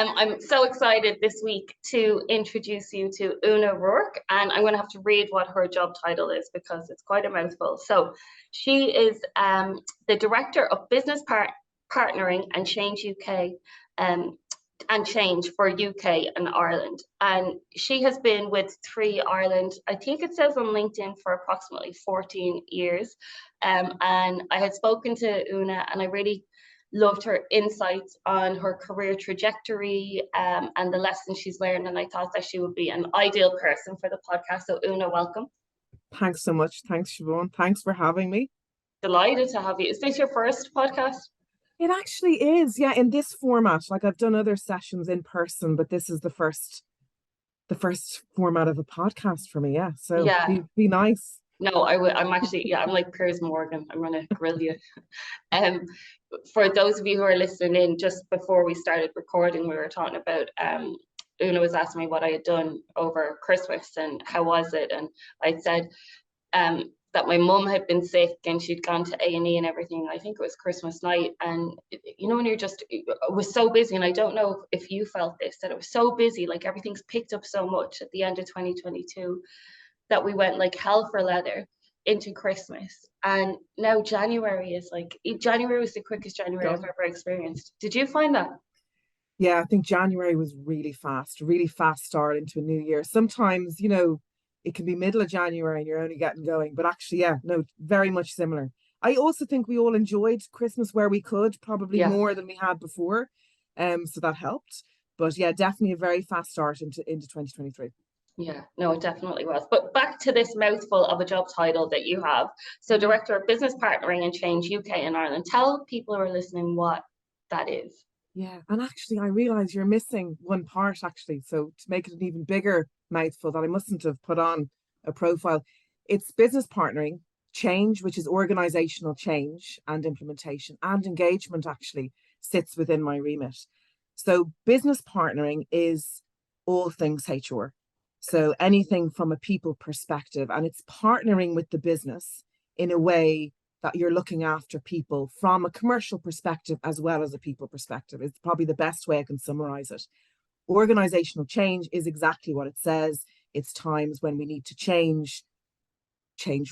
I'm so excited this week to introduce you to Una Rorke, and I'm going to have to read what her job title is because it's quite a mouthful. So she is the Director of Business Partnering and Change UK, and Change for UK and Ireland. And she has been with Three Ireland, I think it says on LinkedIn, for approximately 14 years. And I had spoken to Una, and I really loved her insights on her career trajectory, and the lessons she's learned. And I thought that she would be an ideal person for the podcast. So Una, welcome. Thanks so much. Thanks, Siobhan. Thanks for having me. Delighted to have you. Is this your first podcast? It actually is, yeah, in this format. Like, I've done other sessions in person, but this is the first format of a podcast for me. Yeah. So Yeah. be nice. No, I'm actually, yeah, I'm like Piers Morgan. I'm gonna grill you. For those of you who are listening in, just before we started recording, we were talking about Una was asking me what I had done over Christmas and how was it, and I'd said that my mum had been sick and she'd gone to A&E and everything. I think it was Christmas night, and you know, when you're just, it was so busy, and I don't know if you felt this, that it was so busy, like everything's picked up so much at the end of 2022 that we went like hell for leather into Christmas. And now January was the quickest January I've ever experienced. Did you find that? Yeah, I think January was really fast start into a new year. Sometimes, you know, it can be middle of January and you're only getting going, but actually, yeah, no, very much similar. I also think we all enjoyed Christmas where we could, probably more than we had before. So that helped. But yeah, definitely a very fast start into 2023. Yeah, no, it definitely was. But back to this mouthful of a job title that you have. So Director of Business Partnering and Change UK and Ireland. Tell people who are listening what that is. Yeah, and actually I realize you're missing one part actually. So to make it an even bigger mouthful that I mustn't have put on a profile, it's business partnering, change, which is organizational change and implementation, and engagement actually sits within my remit. So business partnering is all things HR. So anything from a people perspective, and it's partnering with the business in a way that you're looking after people from a commercial perspective as well as a people perspective. It's probably the best way I can summarize it. Organizational change is exactly what it says. It's times when we need to change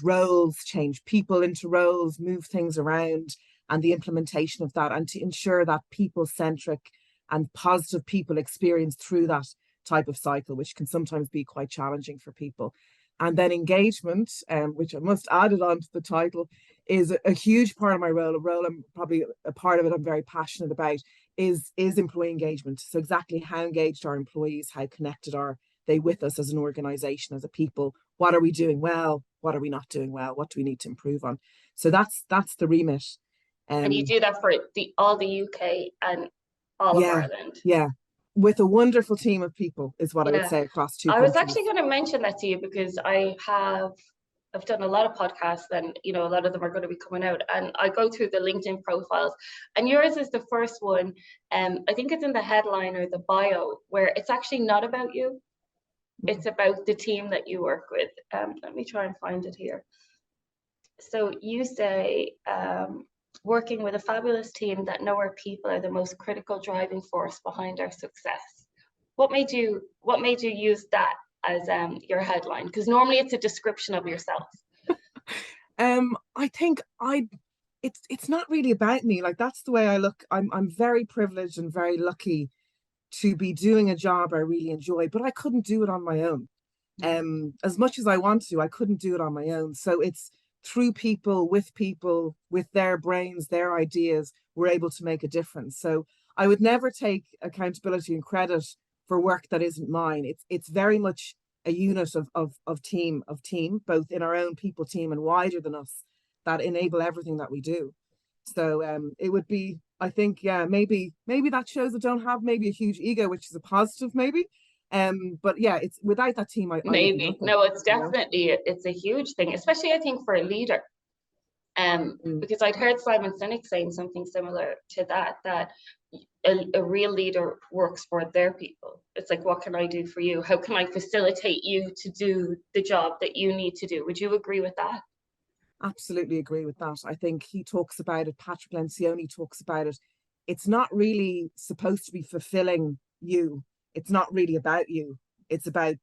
roles, change people into roles, move things around, and the implementation of that, and to ensure that people-centric and positive people experience through that type of cycle, which can sometimes be quite challenging for people. And then engagement, which I must add it onto the title, is a huge part of my role. A role I'm probably a part of it I'm very passionate about is employee engagement. So exactly how engaged are employees, how connected are they with us as an organization, as a people? What are we doing well? What are we not doing well? What do we need to improve on? So that's the remit. And you do that for all the UK and all of Ireland. Yeah. With a wonderful team of people is what I would say across two countries. I was actually going to mention that to you because I've done a lot of podcasts, and you know, a lot of them are going to be coming out, and I go through the LinkedIn profiles, and yours is the first one. I think it's in the headline or the bio, where it's actually not about you. It's about the team that you work with. Let me try and find it here. So you say, working with a fabulous team that know our people are the most critical driving force behind our success. What made you use that as your headline? Because normally it's a description of yourself. I think it's not really about me. Like, that's the way I look. I'm very privileged and very lucky to be doing a job I really enjoy, but I couldn't do it on my own. As much as I want to, I couldn't do it on my own. So it's through people, with their brains, their ideas, we're able to make a difference. So I would never take accountability and credit for work that isn't mine. It's very much a unit of team, both in our own people team and wider than us, that enable everything that we do. So it would be, I think, yeah, maybe that shows I don't have maybe a huge ego, which is a positive, maybe. But yeah, it's without that team, I maybe no, it's definitely, it's a huge thing, especially I think for a leader. Because I'd heard Simon Sinek saying something similar to that a real leader works for their people. It's like, what can I do for you? How can I facilitate you to do the job that you need to do? Would you agree with that? Absolutely agree with that. I think he talks about it, Patrick Lencioni talks about it. It's not really supposed to be fulfilling you. It's not really about you. It's about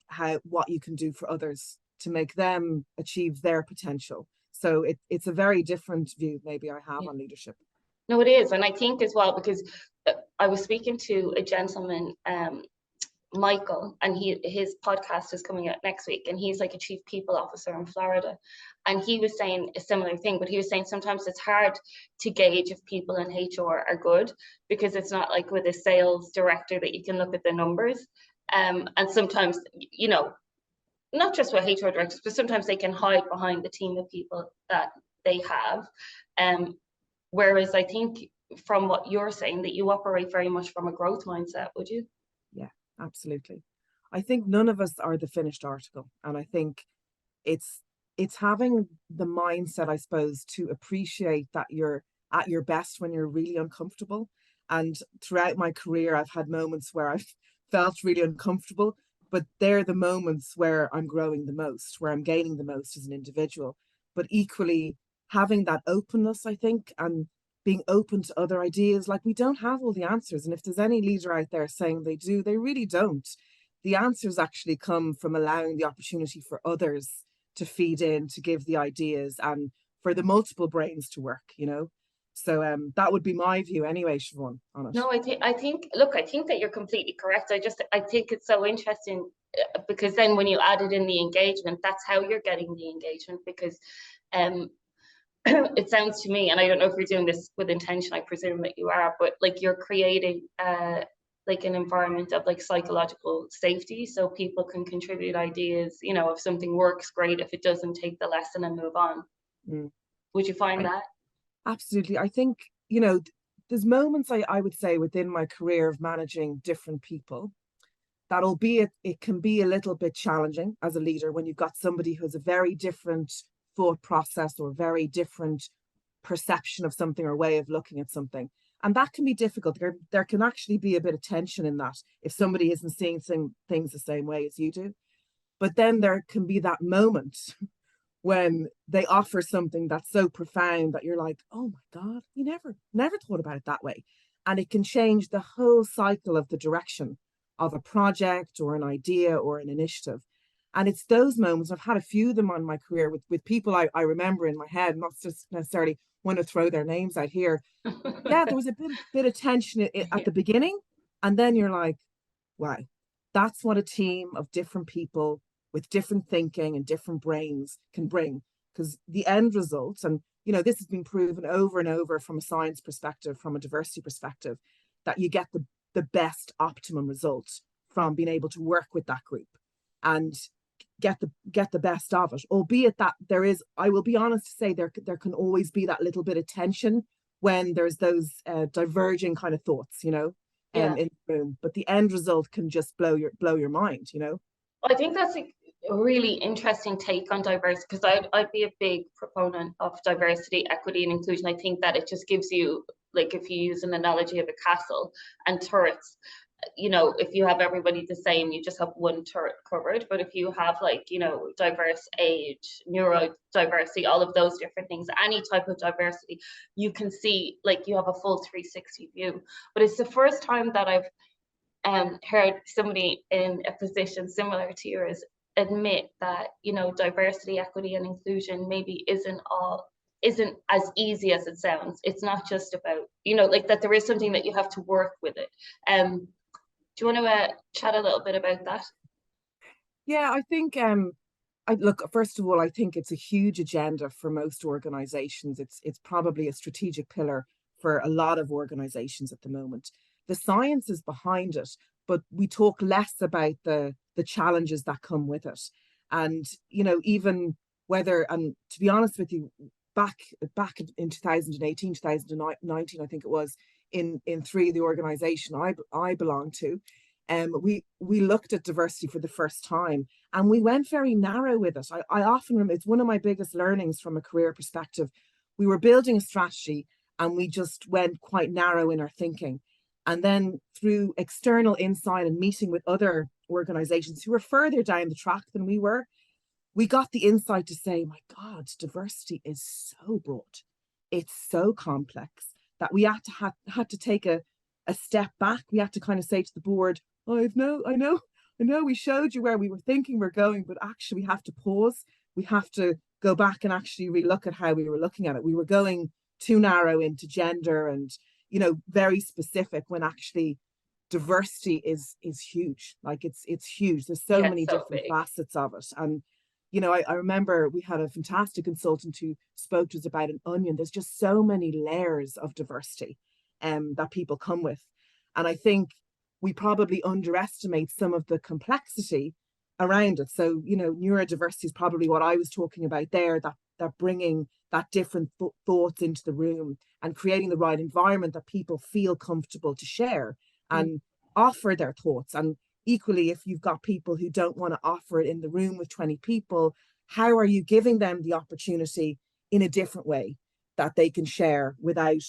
what you can do for others to make them achieve their potential. So it's a very different view maybe I have on leadership. No, it is. And I think as well, because I was speaking to a gentleman, Michael, and his podcast is coming out next week, and he's like a chief people officer in Florida, and he was saying a similar thing, but he was saying sometimes it's hard to gauge if people in HR are good, because it's not like with a sales director that you can look at the numbers, and sometimes, you know, not just with HR directors, but sometimes they can hide behind the team of people that they have, whereas I think from what you're saying that you operate very much from a growth mindset, would you? Yeah, absolutely. I think none of us are the finished article. And I think it's having the mindset, I suppose, to appreciate that you're at your best when you're really uncomfortable. And throughout my career, I've had moments where I've felt really uncomfortable, but they're the moments where I'm growing the most, where I'm gaining the most as an individual. But equally, having that openness, I think, and being open to other ideas. Like, we don't have all the answers. And if there's any leader out there saying they do, they really don't. The answers actually come from allowing the opportunity for others to feed in, to give the ideas, and for the multiple brains to work, you know? So that would be my view anyway, Siobhan, on it. No, I think, look, I think that you're completely correct. I think it's so interesting because then when you added in the engagement, that's how you're getting the engagement, because it sounds to me, and I don't know if you're doing this with intention, I presume that you are, but like you're creating like an environment of like psychological safety, so people can contribute ideas, you know, if something works, great. If it doesn't, take the lesson and move on. Would you find that? Absolutely. I think, you know, there's moments I would say within my career of managing different people that, albeit it can be a little bit challenging as a leader when you've got somebody who has a very different thought process or very different perception of something or way of looking at something. And that can be difficult. There can actually be a bit of tension in that if somebody isn't seeing things the same way as you do. But then there can be that moment when they offer something that's so profound that you're like, oh my God, we never thought about it that way. And it can change the whole cycle of the direction of a project or an idea or an initiative. And it's those moments, I've had a few of them on my career with people I remember in my head, not just necessarily want to throw their names out here. Yeah, there was a bit of tension at the beginning. And then you're like, wow, that's what a team of different people with different thinking and different brains can bring. Because the end results, and you know, this has been proven over and over from a science perspective, from a diversity perspective, that you get the best optimum results from being able to work with that group and get the best of it, albeit that there is, I will be honest to say, there can always be that little bit of tension when there's those diverging kind of thoughts, you know, in the room. But the end result can just blow your mind, you know. I think that's a really interesting take on diversity, because I'd be a big proponent of diversity, equity, and inclusion. I think that it just gives you, like, if you use an analogy of a castle and turrets, you know, if you have everybody the same, you just have one turret covered. But if you have, like, you know, diverse age, neurodiversity, all of those different things, any type of diversity, you can see, like, you have a full 360 view. But it's the first time that I've heard somebody in a position similar to yours admit that, you know, diversity, equity, and inclusion maybe isn't as easy as it sounds. It's not just about, you know, like, that there is something that you have to work with it. Do you want to chat a little bit about that? Yeah, I think I look, first of all, I think it's a huge agenda for most organizations. It's probably a strategic pillar for a lot of organizations at the moment. The science is behind it, but we talk less about the challenges that come with it. And, you know, even whether, and to be honest with you, back in 2018, 2019, I think it was, in three of the organization I belong to, we looked at diversity for the first time, and we went very narrow with it. I often remember, it's one of my biggest learnings from a career perspective. We were building a strategy and we just went quite narrow in our thinking. And then through external insight and meeting with other organizations who were further down the track than we were, we got the insight to say, my God, diversity is so broad. It's so complex that we had to take a a step back. We had to kind of say to the board, oh, I know we showed you where we were thinking we're going, but actually we have to pause. We have to go back and actually relook at how we were looking at it. We were going too narrow into gender and, you know, very specific, when actually diversity is huge. Like it's huge. There's so Yeah, many it's so different big. facets of it. And you know, I remember we had a fantastic consultant who spoke to us about an onion. There's just so many layers of diversity that people come with. And I think we probably underestimate some of the complexity around it. So, you know, neurodiversity is probably what I was talking about there, that bringing that different thoughts into the room and creating the right environment that people feel comfortable to share and offer their thoughts. And equally, if you've got people who don't want to offer it in the room with 20 people, how are you giving them the opportunity in a different way that they can share without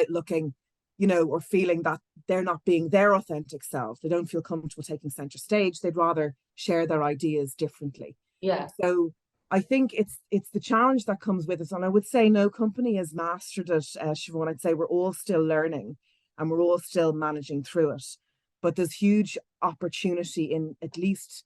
looking, you know, or feeling that they're not being their authentic self? They don't feel comfortable taking center stage. They'd rather share their ideas differently. Yeah. So I think it's the challenge that comes with it. And I would say no company has mastered it, Siobhan. I'd say we're all still learning and we're all still managing through it. But there's huge opportunity in at least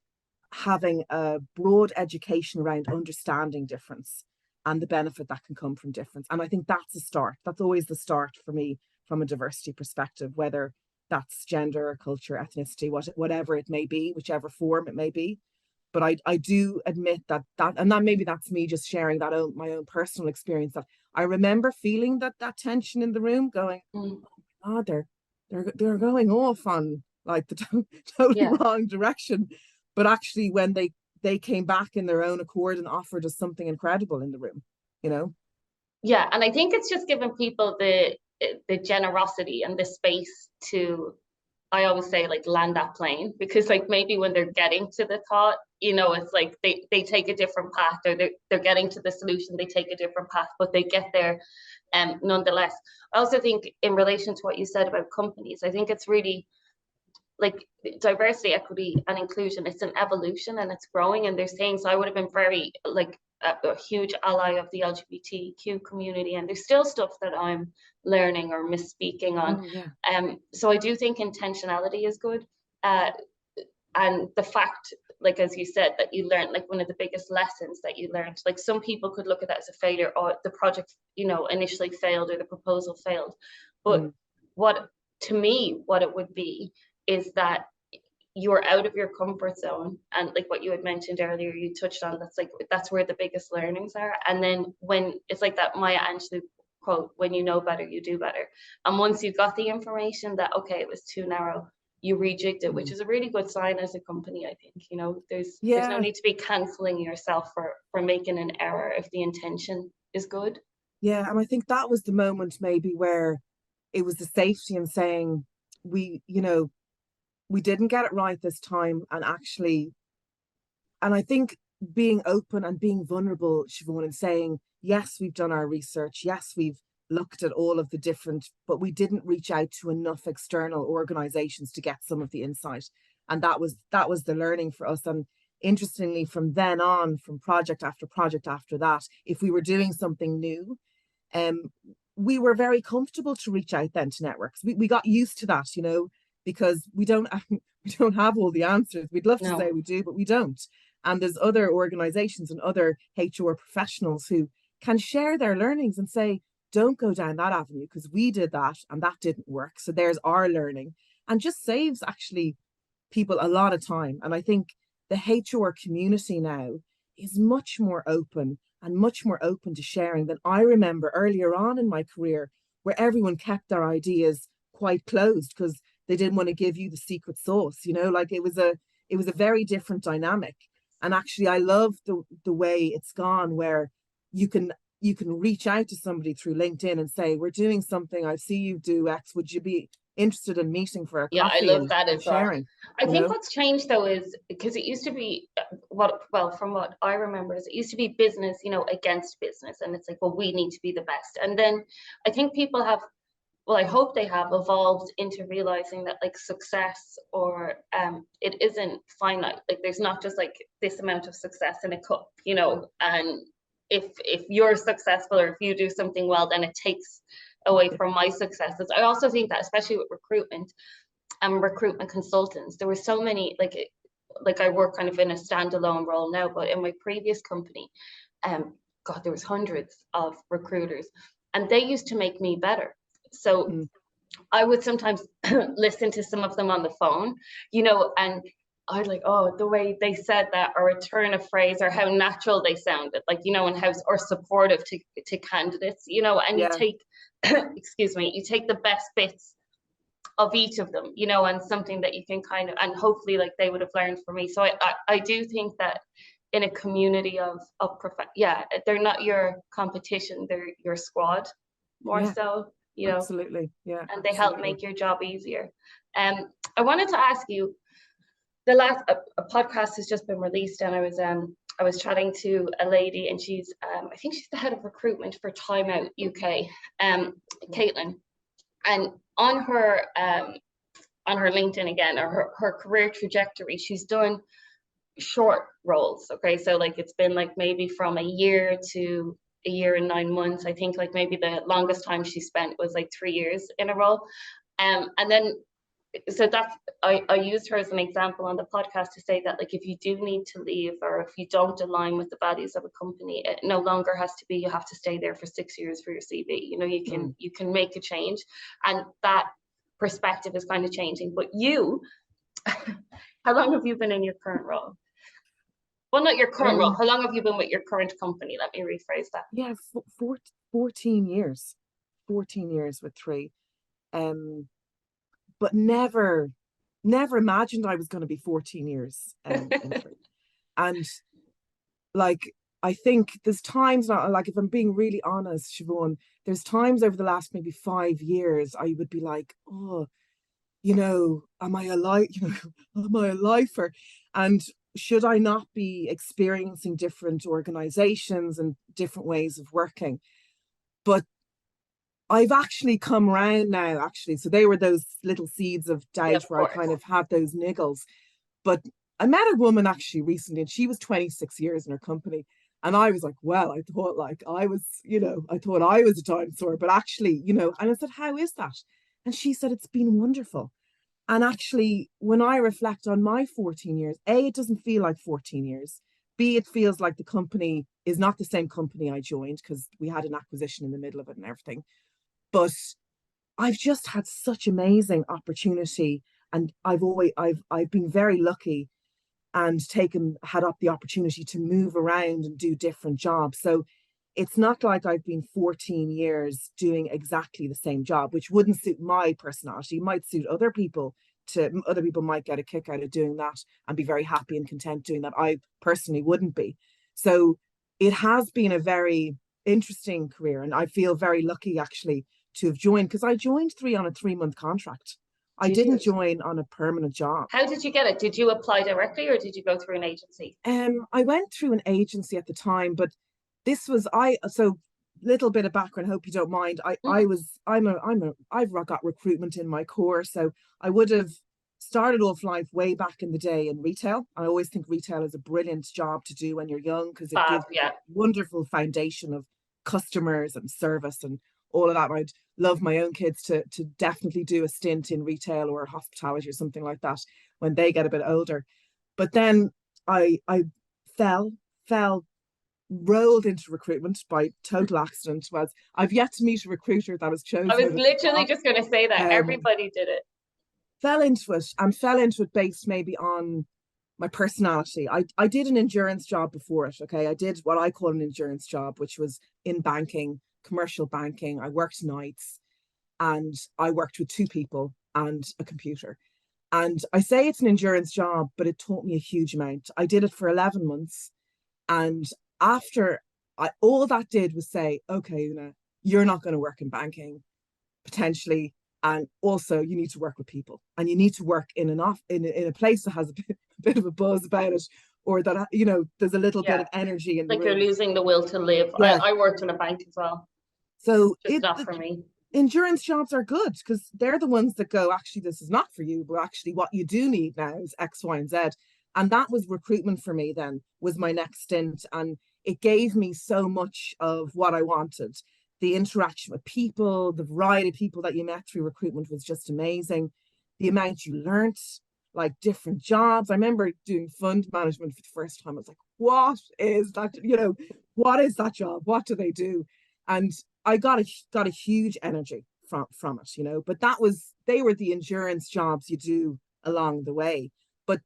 having a broad education around understanding difference and the benefit that can come from difference. And I think that's a start. That's always the start for me from a diversity perspective, whether that's gender, culture, ethnicity, whatever it may be, whichever form it may be. But I do admit that and that maybe that's me just sharing my own personal experience, that I remember feeling that tension in the room, going, Mm. oh, they're going off on like the totally Yeah. wrong direction. But actually, when they came back in their own accord and offered us something incredible in the room, you know. Yeah, and I think it's just giving people the generosity and the space to, I always say, like, land that plane, because like maybe when they're getting to the thought, you know, it's like they take a different path, or they're getting to the solution, they take a different path, but they get there nonetheless. I also think in relation to what you said about companies, I think it's really like diversity, equity, and inclusion. It's an evolution and it's growing, and there's things I would have been very like a huge ally of the LGBTQ community, and there's still stuff that I'm learning or misspeaking on. Yeah. So I do think intentionality is good. Uh, and the fact, like as you said, that you learned, like one of the biggest lessons that you learned, like some people could look at that as a failure, or the project, you know, initially failed, or the proposal failed. But what, to me, what it would be is that you're out of your comfort zone, and like what you had mentioned earlier, you touched on, that's where the biggest learnings are. And then when it's like that Maya Angelou quote, when you know better, you do better. And once you got the information that, okay, it was too narrow, you rejigged it, which is a really good sign as a company. I think, you know, there's no need to be canceling yourself for making an error if the intention is good. Yeah, and I think that was the moment maybe where it was the safety in saying, you know, we didn't get it right this time. And I think being open and being vulnerable, Siobhan, and saying, yes, we've done our research. Yes, we've looked at all of the different, but we didn't reach out to enough external organizations to get some of the insight. And that was the learning for us. And interestingly, from then on, from project after that, if we were doing something new, we were very comfortable to reach out then to networks. We got used to that, you know, because we don't have all the answers. We'd love to say we do, but we don't. And there's other organizations and other HR professionals who can share their learnings and say, don't go down that avenue because we did that and that didn't work. So there's our learning, and just saves actually people a lot of time. And I think the HR community now is much more open and much more open to sharing than I remember earlier on in my career, where everyone kept their ideas quite closed because they didn't want to give you the secret sauce, you know, like it was a very different dynamic. And actually I love the way it's gone, where you can reach out to somebody through LinkedIn and say, we're doing something, I see you do X, would you be interested in meeting for a coffee? I love that as well. Sharing, I think what's changed though is, because it used to be from what I remember, is it used to be business, you know, against business, and it's like, well, we need to be the best. And then I think people have, well, I hope they have evolved into realizing that like success, or it isn't finite. Like there's not just like this amount of success in a cup, you know, and if you're successful or if you do something well, then it takes away from my successes. I also think that especially with recruitment and recruitment consultants, there were so many, like I work kind of in a standalone role now, but in my previous company, God, there was hundreds of recruiters and they used to make me better. So I would sometimes listen to some of them on the phone, and I'd like, oh, the way they said that, or a turn of phrase, or how natural they sounded, and how, or supportive to candidates, and you take, excuse me, you take the best bits of each of them, and something that you can kind of, and hopefully like they would have learned from me. So I do think that in a community of they're not your competition, they're your squad more so, Absolutely. Yeah. And they help make your job easier. I wanted to ask you, the last a podcast has just been released, and I was chatting to a lady, and she's I think she's the head of recruitment for Time Out UK, Caitlin, and on her LinkedIn again, or her career trajectory, she's done short roles. Okay, so like it's been like maybe from a year to a year and 9 months. I think like maybe the longest time she spent was like 3 years in a role. And then so that's I used her as an example on the podcast to say that like if you do need to leave, or if you don't align with the values of a company, it no longer has to be you have to stay there for 6 years for your CV. You can make a change, and that perspective is kind of changing. But you, how long have you been in your current role? Well, not your current role. How long have you been with your current company? Let me rephrase that. Yeah, 14 years. 14 years with 3. But never imagined I was going to be 14 years in 3. And like, I think there's times now, like if I'm being really honest, Siobhan, there's times over the last maybe 5 years I would be like, oh, am I alive? Am I a lifer? And should I not be experiencing different organizations and different ways of working? But I've actually come around now, actually. So they were those little seeds of doubt where I kind of had those niggles. But I met a woman actually recently, and she was 26 years in her company. And I was like, well, I thought like I was, I thought I was a dinosaur, but actually, and I said, how is that? And she said, it's been wonderful. And actually, when I reflect on my 14 years, A, it doesn't feel like 14 years. B, it feels like the company is not the same company I joined, because we had an acquisition in the middle of it and everything. But I've just had such amazing opportunity, and I've been very lucky and had up the opportunity to move around and do different jobs. So it's not like I've been 14 years doing exactly the same job, which wouldn't suit my personality. It might suit other people. Other people might get a kick out of doing that and be very happy and content doing that. I personally wouldn't be. So it has been a very interesting career, and I feel very lucky actually to have joined, because I joined 3 on a 3-month contract. I didn't join on a permanent job. How did you get it? Did you apply directly, or did you go through an agency? I went through an agency at the time, but this was so little bit of background, hope you don't mind. I've got recruitment in my core, so I would have started off life way back in the day in retail. I always think retail is a brilliant job to do when you're young, because it gives you a wonderful foundation of customers and service and all of that. I'd love my own kids to definitely do a stint in retail or hospitality or something like that when they get a bit older. But then I rolled into recruitment by total accident. I've yet to meet a recruiter that was chosen. I was literally just going to say that everybody did it. Fell into it based maybe on my personality. I did an endurance job before it. Okay, I did what I call an endurance job, which was in banking, commercial banking. I worked nights, and I worked with 2 people and a computer. And I say it's an endurance job, but it taught me a huge amount. I did it for 11 months. And after all that did was say, okay, Una, you're not going to work in banking, potentially. And also you need to work with people, and you need to work in a place that has a bit of a buzz about it, or that, there's a little bit of energy in the room. You're losing the will to live. Yeah. I worked in a bank as well. So it's not for me. Endurance jobs are good, because they're the ones that go, actually, this is not for you, but actually what you do need now is X, Y, and Z. And that was recruitment for me then, was my next stint. And it gave me so much of what I wanted. The interaction with people, the variety of people that you met through recruitment was just amazing. The amount you learnt, like different jobs. I remember doing fund management for the first time. I was like, what is that? What is that job? What do they do? And I got a huge energy from it. But they were the endurance jobs you do along the way. But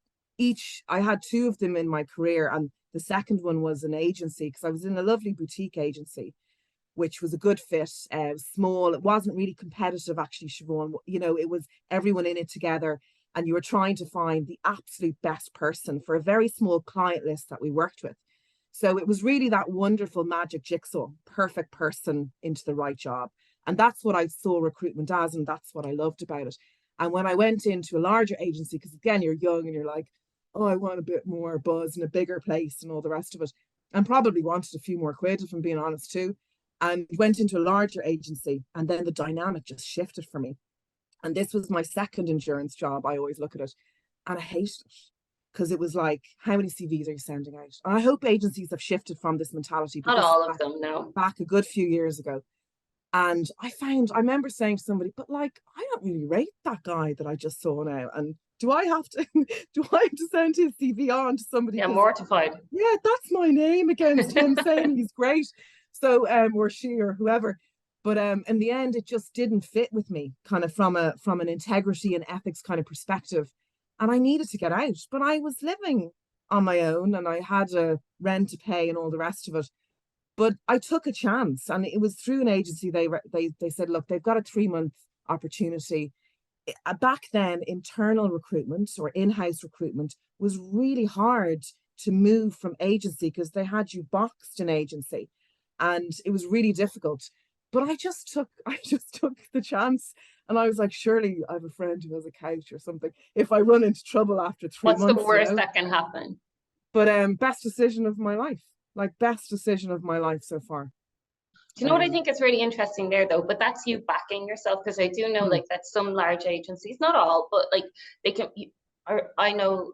I had two of them in my career, and the second one was an agency, because I was in a lovely boutique agency, which was a good fit, small. It wasn't really competitive, actually, Siobhan. It was everyone in it together, and you were trying to find the absolute best person for a very small client list that we worked with. So it was really that wonderful magic jigsaw, perfect person into the right job. And that's what I saw recruitment as, and that's what I loved about it. And when I went into a larger agency, because again, you're young and you're like, oh, I want a bit more buzz and a bigger place and all the rest of it, and probably wanted a few more quid, if I'm being honest too, and went into a larger agency, and then the dynamic just shifted for me. And this was my second endurance job. I always look at it, and I hated it, because it was like, how many CVs are you sending out? And I hope agencies have shifted from this mentality, but Not all of them, no. back a good few years ago. And I remember saying to somebody, but like, I don't really rate that guy that I just saw now. And do I have to send his CV on to somebody? Yeah, mortified. Yeah, that's my name against him saying he's great. So, or she or whoever. But in the end, it just didn't fit with me, kind of from an integrity and ethics kind of perspective. And I needed to get out. But I was living on my own, and I had a rent to pay and all the rest of it. But I took a chance, and it was through an agency. They said, look, they've got a 3-month opportunity. Back then, internal recruitment or in-house recruitment was really hard to move from agency, because they had you boxed in agency, and it was really difficult. But I just took the chance, and I was like, surely I have a friend who has a couch or something if I run into trouble after 3 months. What's the worst that can happen? But best decision of my life. Like, best decision of my life so far. Do you know what I think is really interesting there, though? But that's you backing yourself, because I do know like that some large agencies, not all, but like they can. I know,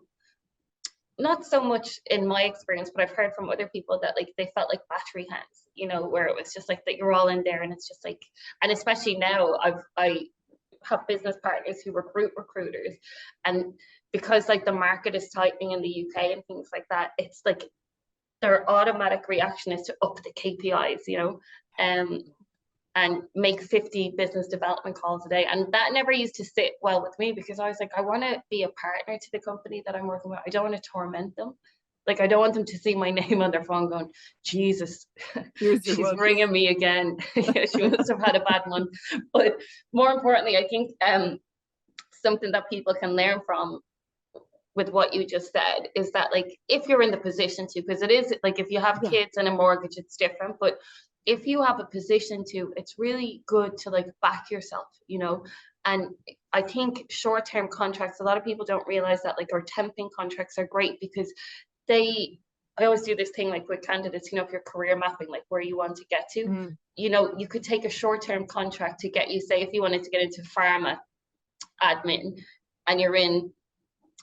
not so much in my experience, but I've heard from other people that like they felt like battery hands, where it was just like that you're all in there, and it's just like, and especially now I have business partners who recruit recruiters, and because like the market is tightening in the UK and things like that, it's like their automatic reaction is to up the KPIs, and make 50 business development calls a day. And that never used to sit well with me, because I was like, I want to be a partner to the company that I'm working with. I don't want to torment them. Like, I don't want them to see my name on their phone going, Jesus, she's ringing me again. She must have had a bad one. But more importantly, I think something that people can learn from with what you just said is that, like, if you're in the position to, because it is like, if you have kids and a mortgage, it's different, but if you have a position to, it's really good to like back yourself, and I think short-term contracts, a lot of people don't realize that, like, our temping contracts are great, because I always do this thing like with candidates, if you're career mapping, like where you want to get to, you could take a short-term contract to get you, say, if you wanted to get into pharma admin and you're in,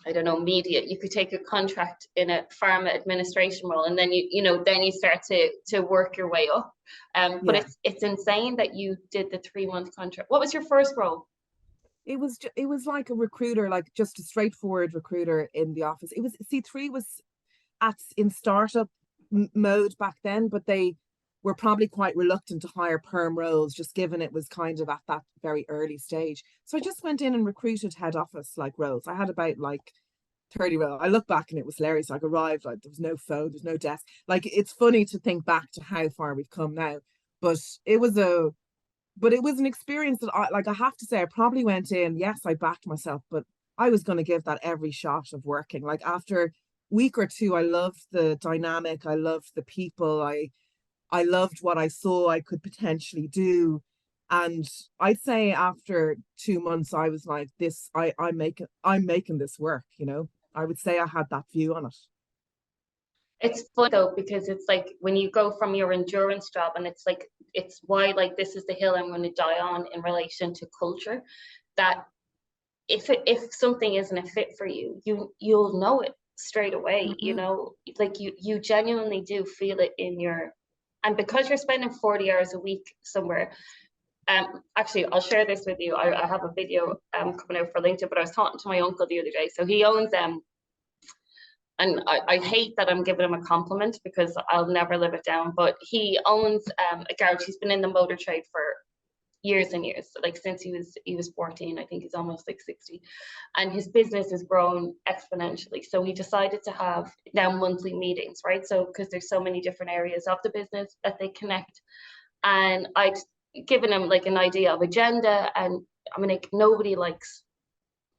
I don't know, media, you could take a contract in a pharma administration role, and then you start to work your way up. But it's insane that you did the 3-month contract. What was your first role? It was like a recruiter, like just a straightforward recruiter in the office. It was C3 was in startup mode back then, but they were probably quite reluctant to hire perm roles, just given it was kind of at that very early stage. So I just went in and recruited head office like roles. I had about like 30 roles. I look back and it was hilarious. Like, arrived, like there was no phone, there's no desk. Like, it's funny to think back to how far we've come now. But it was an experience that I have to say, I probably went in, yes, I backed myself, but I was going to give that every shot of working. Like, after week or two, I loved the dynamic, I loved the people, I loved what I saw I could potentially do. And I'd say after 2 months, I was like, I'm making this work, I would say I had that view on it. It's fun though, because it's like when you go from your endurance job, and it's like, it's why, like, this is the hill I'm going to die on in relation to culture, that if something isn't a fit for you, you'll know it straight away, like you genuinely do feel it in your And because you're spending 40 hours a week somewhere, actually, I'll share this with you. I have a video coming out for LinkedIn, but I was talking to my uncle the other day. So he owns and I hate that I'm giving him a compliment because I'll never live it down, but he owns a garage. He's been in the motor trade for years and years, like since he was 14. I think he's almost like 60, and his business has grown exponentially. So he decided to have now monthly meetings, right? So because there's so many different areas of the business that they connect, and I'd given him like an idea of agenda, and I mean, like, nobody likes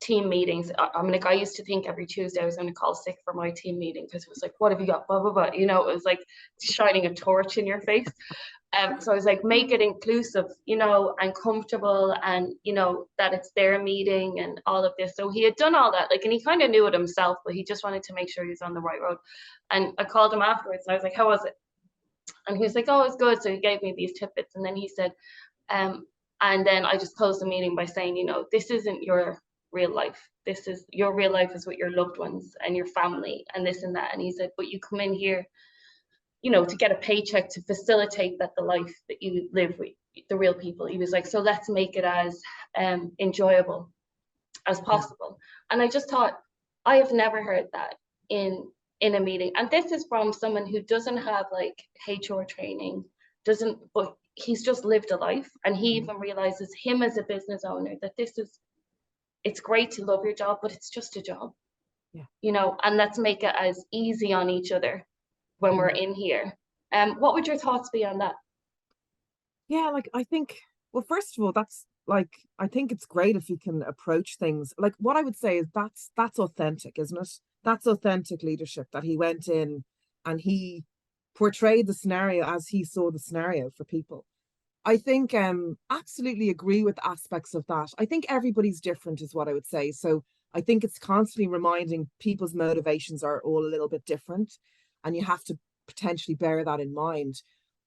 team meetings. I mean, like, I used to think every Tuesday I was going to call sick for my team meeting because it was like, what have you got? Blah, blah, blah. You know, it was like shining a torch in your face. So I was like, make it inclusive, you know, and comfortable, and, you know, that it's their meeting and all of this. So he had done all that, like, and he kind of knew it himself, but he just wanted to make sure he was on the right road. And I called him afterwards and I was like, how was it? And he was like, oh, it's good. So he gave me these tidbits. And then he said, and then I just closed the meeting by saying, you know, this isn't your real life. This is your real life is with your loved ones and your family and this and that. And he said, but you come in here, you know, to get a paycheck to facilitate that the life that you live with the real people. He was like, so let's make it as enjoyable as possible. And I just thought, I have never heard that in a meeting. And this is from someone who doesn't have like HR training, but he's just lived a life, and he even realizes, him as a business owner, that it's great to love your job, but it's just a job. Yeah. You know, and let's make it as easy on each other when we're in here. What would your thoughts be on that? Yeah, like I think, well, first of all, that's like, I think it's great if you can approach things. Like, what I would say is that's authentic, isn't it? That's authentic leadership, that he went in and he portrayed the scenario as he saw the scenario for people. I think absolutely agree with aspects of that. I think everybody's different is what I would say. So I think it's constantly reminding people's motivations are all a little bit different, and you have to potentially bear that in mind.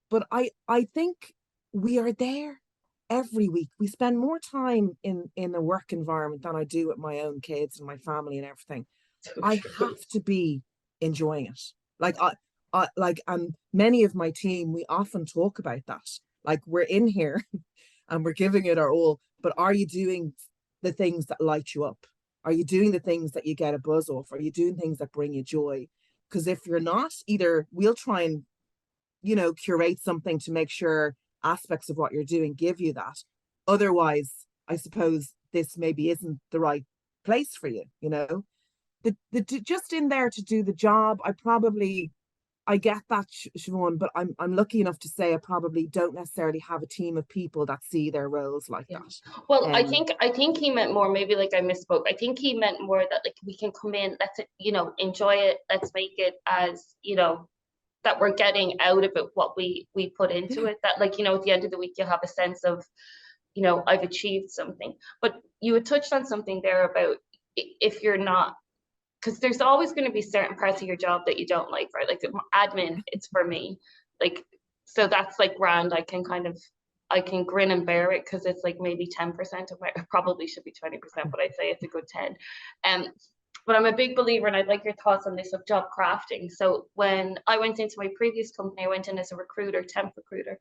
But I think we are there every week. We spend more time in a work environment than I do with my own kids and my family and everything. So I true. have to be enjoying it. Like like many of my team, we often talk about that. Like, we're in here and we're giving it our all, but are you doing the things that light you up? Are you doing the things that you get a buzz off? Are you doing things that bring you joy? Because if you're not, either we'll try and, you know, curate something to make sure aspects of what you're doing give you that. Otherwise, I suppose this maybe isn't the right place for you, you know. The just in there to do the job, I get that, Siobhan, but I'm lucky enough to say I probably don't necessarily have a team of people that see their roles like Yeah. that. Well, I think he meant more, maybe like I misspoke. I think he meant more that, like, we can come in, let's, you know, enjoy it, let's make it as, you know, that we're getting out of it what we put into Yeah. it. That, like, you know, at the end of the week you'll have a sense of, you know, I've achieved something. But you had touched on something there about, if you're not, because there's always going to be certain parts of your job that you don't like, right? Like admin, it's for me. Like, so that's like grand. I can grin and bear it because it's like maybe 10% of my, it probably should be 20%, but I'd say it's a good 10. But I'm a big believer, and I'd like your thoughts on this, of job crafting. So when I went into my previous company, I went in as a recruiter, temp recruiter,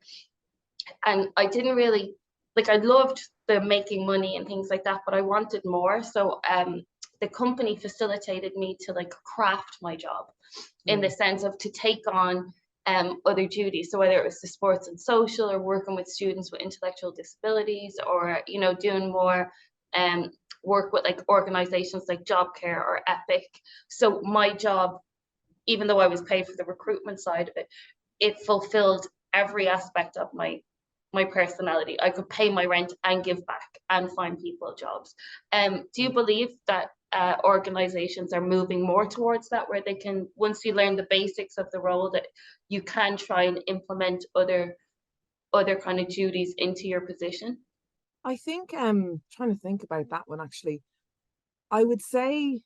and I didn't really, like, I loved the making money and things like that, but I wanted more. So the company facilitated me to like craft my job in the sense of to take on other duties. So whether it was the sports and social, or working with students with intellectual disabilities, or, you know, doing more work with like organizations like Job Care or Epic. So my job, even though I was paid for the recruitment side of it, it fulfilled every aspect of my personality. I could pay my rent and give back and find people jobs. Do you believe that organizations are moving more towards that, where they can, once you learn the basics of the role, that you can try and implement other kind of duties into your position? I think trying to think about that one actually. I would say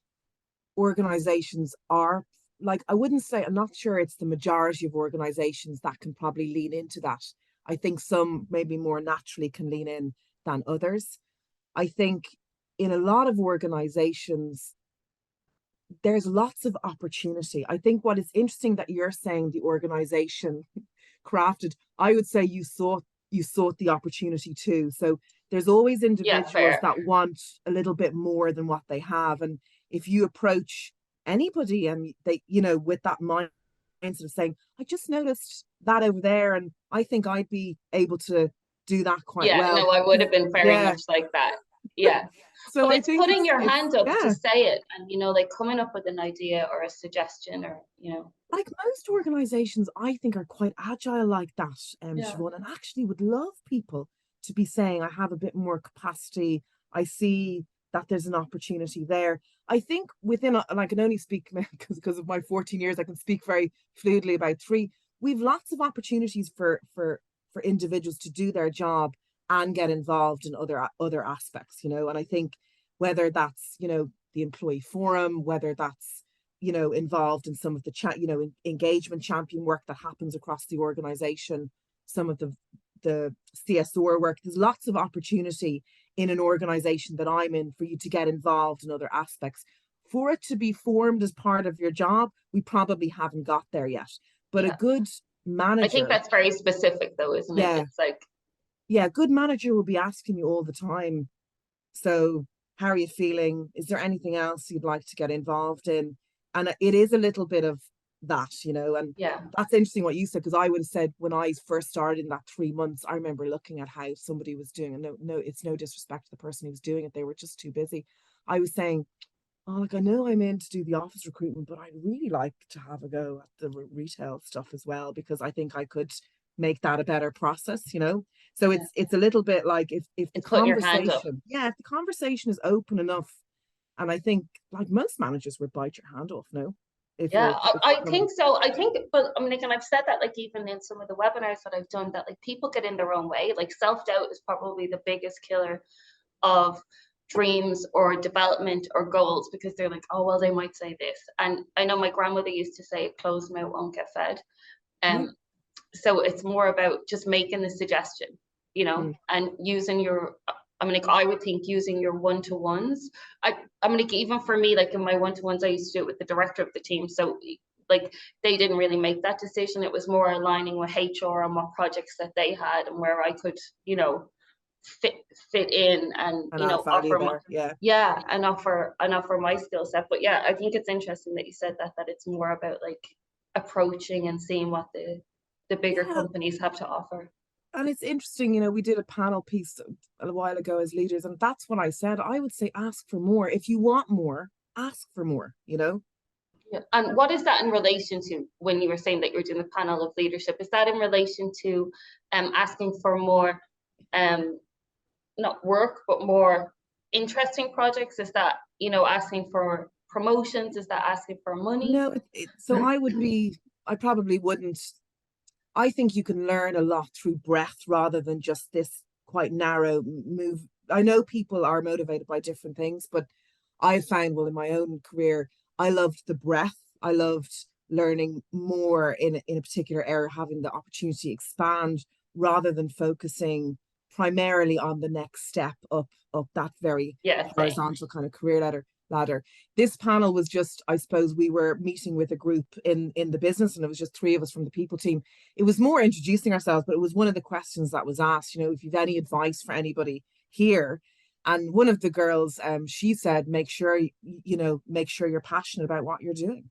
organizations are, like, I wouldn't say, I'm not sure it's the majority of organizations that can probably lean into that. I think some maybe more naturally can lean in than others. I think in a lot of organizations, there's lots of opportunity. I think what is interesting that you're saying the organization crafted. I would say you sought the opportunity too. So there's always Yeah, individuals fair. that want a little bit more than what they have. And if you approach anybody and they, with that mindset of saying, I just noticed that over there, and I think I'd be able to do that quite Yeah, well. no, I would have been very Yeah. much like that. Yeah. So But I it's think putting your it's hand up to yeah. say it and, like coming up with an idea or a suggestion or, Like most organizations, I think are quite agile like that, yeah, Siobhan, and actually would love people to be saying, I have a bit more capacity. I see that there's an opportunity there. I think and I can only speak because of my 14 years, I can speak very fluidly about three. We've lots of opportunities for individuals to do their job and get involved in other aspects, and I think whether that's, the employee forum, whether that's involved in some of the engagement champion work that happens across the organization, some of the CSR work. There's lots of opportunity in an organization that I'm in for you to get involved in other aspects. For it to be formed as part of your job, we probably haven't got there yet. But a yeah. good I think manager, that's very specific though, isn't it? yeah, It's like, yeah, a good manager will be asking you all the time, so how are you feeling? Is there anything else you'd like to get involved in? And it is a little bit of that, and yeah, that's interesting what you said, because I would have said when I first started in that 3 months, I remember looking at how somebody was doing, and no, it's no disrespect to the person who was doing it, they were just too busy. I was saying, oh, like, I know I'm in to do the office recruitment, but I'd really like to have a go at the retail stuff as well, because I think I could make that a better process. So yeah. it's a little bit like if the It's putting your hand up. conversation, yeah, if the conversation is open enough, and I think like most managers would bite your hand off, no? If Yeah, you're I gonna, think so. I think, but I mean, like, and I've said that like even in some of the webinars that I've done, that like people get in their own way. Like self-doubt is probably the biggest killer of dreams or development or goals, because they're like, oh well, they might say this. And I know my grandmother used to say, closed mouth won't get fed. yeah. So it's more about just making the suggestion, Mm. and using your, I mean, like, I would think using your one-to-ones. I mean, like, even for me, like in my one-to-ones, I used to do it with the director of the team. So like they didn't really make that decision. It was more aligning with HR on what projects that they had and where I could, fit fit in and, And add value offer my, there, yeah. yeah, and offer my skill set. But yeah, I think it's interesting that you said that it's more about like approaching and seeing what the bigger Yeah, companies have to offer. and it's interesting, we did a panel piece a while ago as leaders, and that's what I said. I would say ask for more. If you want more, ask for more. Yeah. And what is that in relation to when you were saying that you're doing a panel of leadership? Is that in relation to asking for more, not work, but more interesting projects? Is that, asking for promotions? Is that asking for money? No, so I probably wouldn't. I think you can learn a lot through breadth rather than just this quite narrow move. I know people are motivated by different things, but I found, well, in my own career, I loved the breadth. I loved learning more in a particular area, having the opportunity to expand rather than focusing primarily on the next step up that very Yeah, same. horizontal kind of career ladder. This panel was just, I suppose, we were meeting with a group in the business, and it was just three of us from the people team. It was more introducing ourselves, but it was one of the questions that was asked, if you've any advice for anybody here. And one of the girls, she said, make sure you're passionate about what you're doing.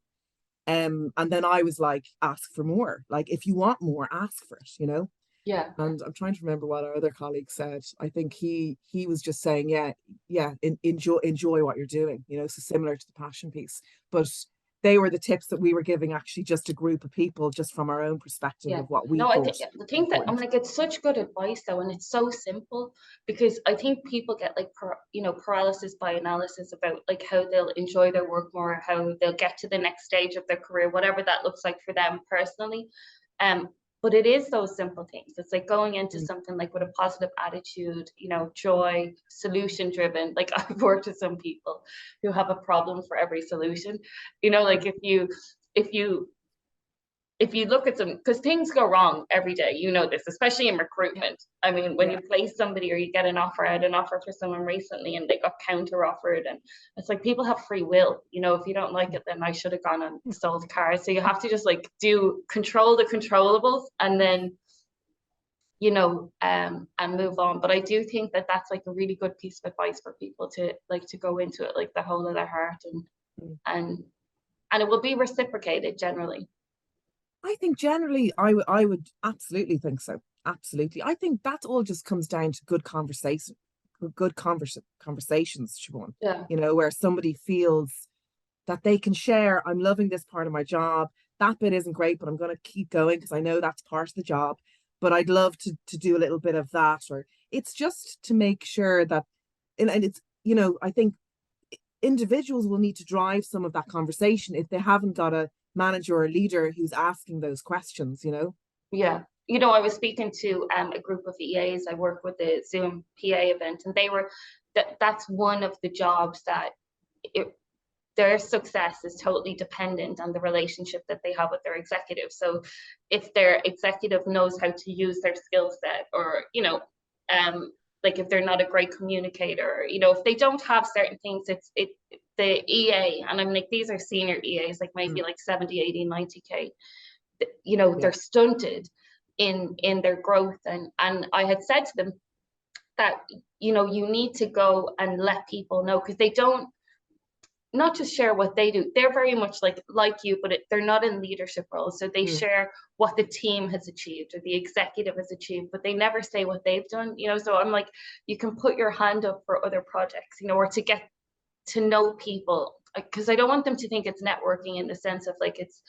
And then I was like, ask for more. Like, if you want more, ask for it. Yeah. And I'm trying to remember what our other colleague said. I think he was just saying, yeah, enjoy what you're doing, so similar to the passion piece. But they were the tips that we were giving, actually, just a group of people, just from our own perspective Yeah. of what we No, I thought think the thing that I'm important. like, it's such good advice though, and it's so simple, because I think people get like paralysis by analysis about like how they'll enjoy their work more, how they'll get to the next stage of their career, whatever that looks like for them personally. Um, but it is those simple things. It's like going into Mm. something like with a positive attitude, joy, solution driven. Like I've worked with some people who have a problem for every solution. Like if you if you look at them, because things go wrong every day, you know this, especially in recruitment. I mean, when you place somebody or you get an offer, I had an offer for someone recently and they got counter offered, and it's like people have free will. You know, if you don't like it, then I should have gone and sold cars. So you have to just like control the controllables, and then and move on. But I do think that that's like a really good piece of advice for people to like to go into it like the whole of their heart, and it will be reciprocated generally. I think generally I would absolutely think so. Absolutely. I think that all just comes down to good conversations, Siobhan. Yeah. Where somebody feels that they can share, I'm loving this part of my job. That bit isn't great, but I'm going to keep going because I know that's part of the job. But I'd love to do a little bit of that. Or it's just to make sure that, and it's, I think individuals will need to drive some of that conversation if they haven't got a manager or a leader who's asking those questions. Yeah. I was speaking to a group of EAs. I work with the Zoom PA event, and they were that's one of the jobs that their success is totally dependent on the relationship that they have with their executive. So if their executive knows how to use their skill set, or like if they're not a great communicator, if they don't have certain things, it's the EA, and I'm like, these are senior EAs, like maybe like 70, 80, 90K, they're stunted in their growth. And I had said to them that, you need to go and let people know, because they don't, not just share what they do. They're very much like you, but they're not in leadership roles. So they share what the team has achieved or the executive has achieved, but they never say what they've done, So I'm like, you can put your hand up for other projects, or to get to know people, because I don't want them to think it's networking in the sense of like it's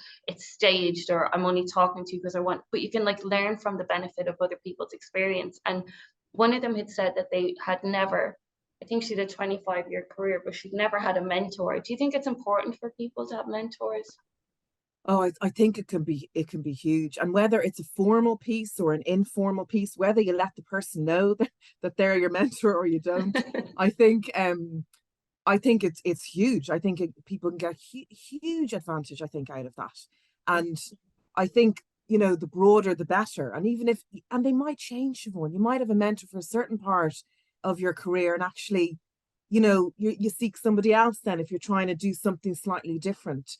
staged, or I'm only talking to you because I want, but you can like learn from the benefit of other people's experience. And one of them had said that they had never, I think she did a 25-year career, but she'd never had a mentor. Do you think it's important for people to have mentors? Oh, I think it can be huge. And whether it's a formal piece or an informal piece, whether you let the person know that they're your mentor or you don't, I think it's huge. I think people can get huge advantage, I think, out of that. And I think, the broader the better. And even and they might change, Siobhan. You might have a mentor for a certain part of your career, and actually, you seek somebody else then if you're trying to do something slightly different.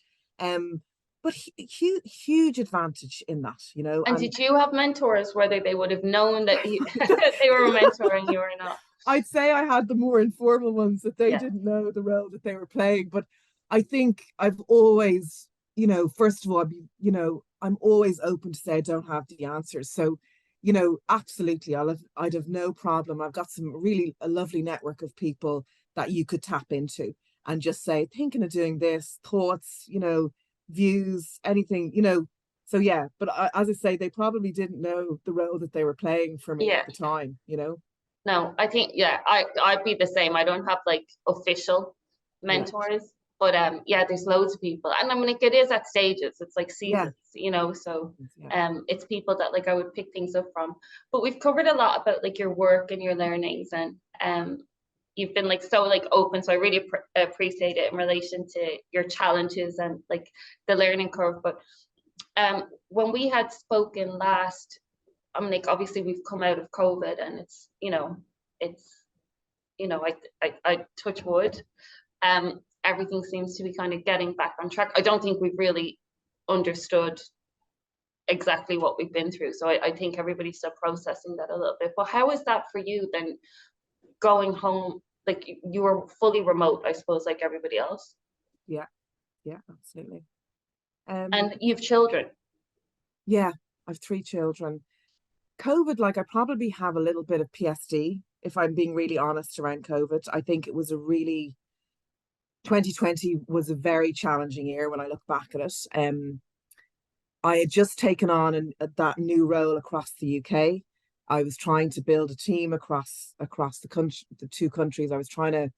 But huge advantage in that, And did you have mentors, whether they would have known that they were mentoring you or not? I'd say I had the more informal ones that they didn't know the role that they were playing. But I think I've always, first of all, I'm always open to say I don't have the answers. So, absolutely, I'd have no problem. I've got a lovely network of people that you could tap into and just say, thinking of doing this, thoughts, views, anything, So yeah, but as I say, they probably didn't know the role that they were playing for me at the time, No, I think, I'd be the same. I don't have like official mentors, but there's loads of people. And I mean, like, it is at stages, it's like seasons, so it's people that like I would pick things up from. But we've covered a lot about like your work and your learnings, and you've been like so like open. So I really appreciate it in relation to your challenges and like the learning curve. But when we had spoken last, I'm like, obviously we've come out of COVID, and it's I touch wood. Everything seems to be kind of getting back on track. I don't think we've really understood exactly what we've been through. So I think everybody's still processing that a little bit. But how is that for you then, going home? Like, you were fully remote, I suppose, like everybody else. Yeah, absolutely. And you've children. Yeah, I've 3 children. COVID, like, I probably have a little bit of PSD, if I'm being really honest, around COVID. I think it was 2020 was a very challenging year when I look back at it. I had just taken on that new role across the UK. I was trying to build a team across the 2 countries. I was trying to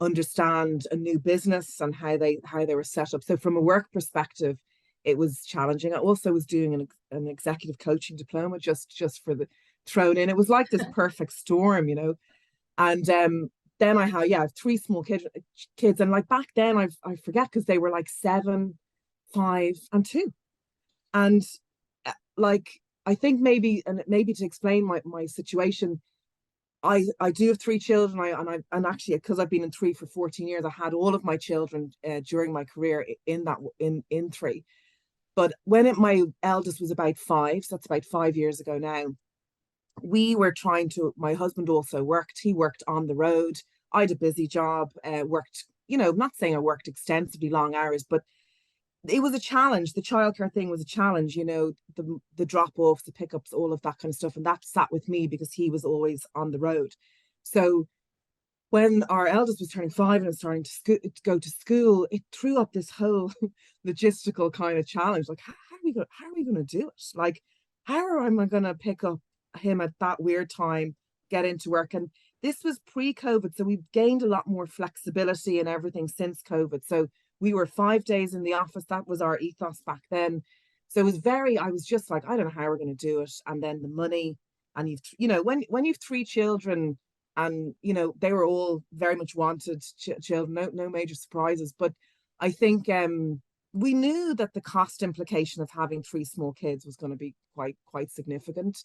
understand a new business and how they were set up. So from a work perspective, it was challenging. I also was doing an executive coaching diploma just for the thrown in. It was like this perfect storm, And then I have 3 small kids, and like back then I forget, because they were like 7, 5, and 2. And like, I think maybe, and maybe to explain my situation, I do have three children. And actually, because I've been in three for 14 years, I had all of my children during my career in three. But when my eldest was about five, so that's about 5 years ago now, we were trying to, my husband also worked. He worked on the road. I had a busy job, worked, not saying I worked extensively long hours, but it was a challenge. The childcare thing was a challenge, the drop-offs, the pickups, all of that kind of stuff. And that sat with me because he was always on the road. So when our eldest was turning five and was starting to go to school, it threw up this whole logistical kind of challenge. Like, how are we going to do it? Like, how am I going to pick up him at that weird time, get into work? And this was pre-COVID, so we've gained a lot more flexibility and everything since COVID. So we were 5 days in the office. That was our ethos back then. So it was I was just like, I don't know how we're going to do it. And then the money, and when you've three children, and they were all very much wanted children, no major surprises. But I think we knew that the cost implication of having three small kids was going to be quite significant.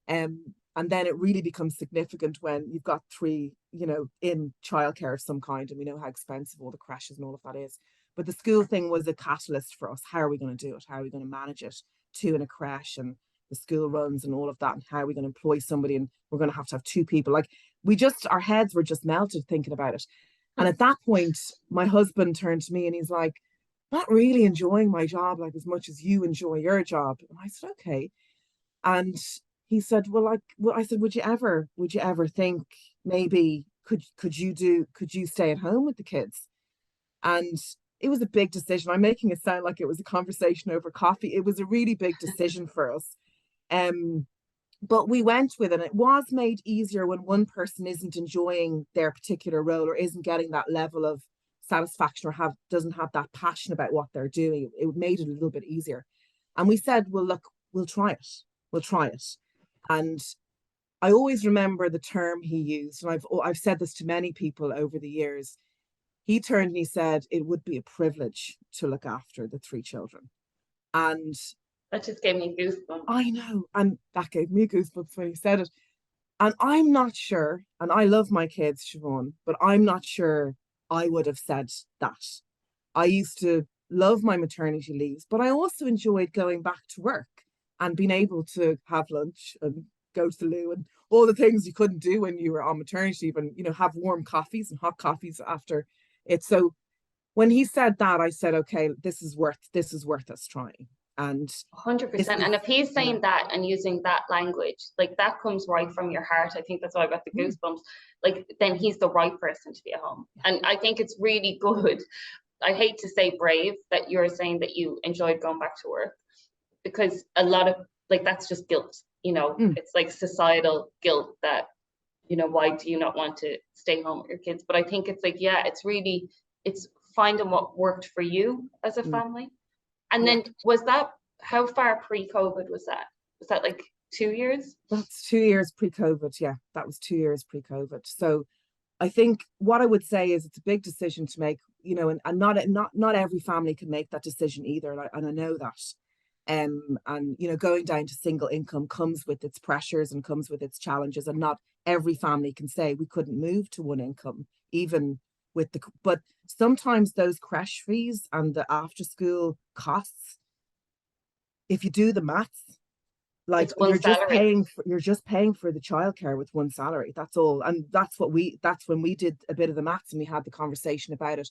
And then it really becomes significant when you've got three, in childcare of some kind, and we know how expensive all the crashes and all of that is. But the school thing was a catalyst for us. How are we going to do it? How are we going to manage it? Two in a crash, and the school runs and all of that, and how are we going to employ somebody, and we're going to have two people. Like, our heads were just melted thinking about it. And at that point, my husband turned to me and he's like, not really enjoying my job like as much as you enjoy your job. And I said, okay. And he said, I said, would you ever think maybe could you stay at home with the kids? And it was a big decision. I'm making it sound like it was a conversation over coffee. It was a really big decision for us. But we went with it. It was made easier when one person isn't enjoying their particular role or isn't getting that level of satisfaction or doesn't have that passion about what they're doing. It made it a little bit easier. And we said, well, look, we'll try it. We'll try it. And I always remember the term he used, and I've said this to many people over the years. He turned and he said, it would be a privilege to look after the three children. And that just gave me goosebumps. I know. And that gave me goosebumps when he said it. And I'm not sure, and I love my kids, Siobhan, but I'm not sure I would have said that. I used to love my maternity leaves, but I also enjoyed going back to work and being able to have lunch and go to the loo and all the things you couldn't do when you were on maternity leave, and have warm coffees and hot coffees after it. So when he said that, I said, okay, this is worth us trying. And 100%. And if he's saying that and using that language, like, that comes right from your heart, I think that's why I got the goosebumps. Like, then he's the right person to be at home. And I think it's really good. I hate to say brave that you're saying that you enjoyed going back to work, because a lot of, like, that's just guilt, it's like societal guilt that, why do you not want to stay home with your kids? But I think it's like, yeah, it's finding what worked for you as a family. And then how far pre-COVID was that? Was that like 2 years? That's 2 years pre-COVID. Yeah, that was 2 years pre-COVID. So I think what I would say is it's a big decision to make, and not every family can make that decision either. And I know that. And going down to single income comes with its pressures and comes with its challenges. And not every family can say we couldn't move to one income, even but sometimes those crash fees and the after school costs, if you do the maths, like, you're just paying for the childcare with one salary. That's all. And that's when we did a bit of the maths and we had the conversation about it.